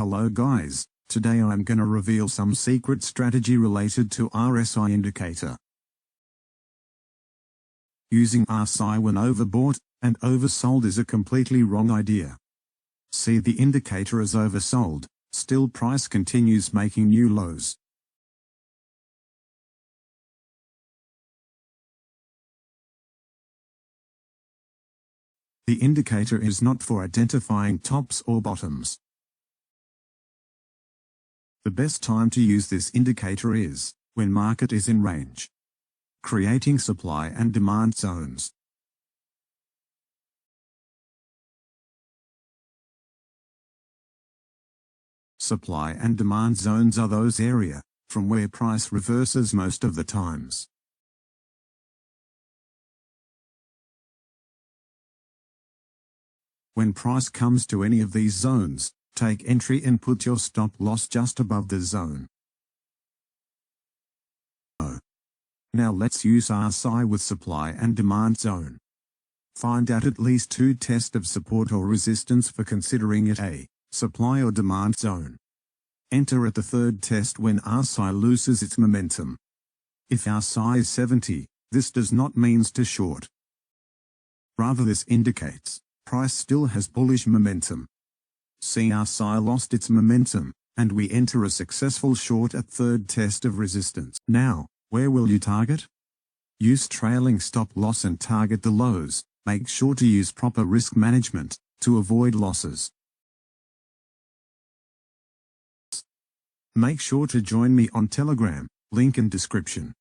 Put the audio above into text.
Hello guys, today I'm gonna reveal some secret strategy related to RSI indicator. Using RSI when overbought and oversold is a completely wrong idea. See, the indicator is oversold, still price continues making new lows. The indicator is not for identifying tops or bottoms. The best time to use this indicator is when market is in range, creating supply and demand zones. Supply and demand zones are those areas from where price reverses most of the times. When price comes to any of these zones, take entry and put your stop loss just above the zone. Now let's use RSI with supply and demand zone. Find out at least two tests of support or resistance for considering it a supply or demand zone. Enter at the third test when RSI loses its momentum. If RSI is 70, this does not mean to short. Rather, this indicates price still has bullish momentum. See, RSI lost its momentum, and we enter a successful short at third test of resistance. Now, where will you target? Use trailing stop loss and target the lows. Make sure to use proper risk management to avoid losses. Make sure to join me on Telegram, link in description.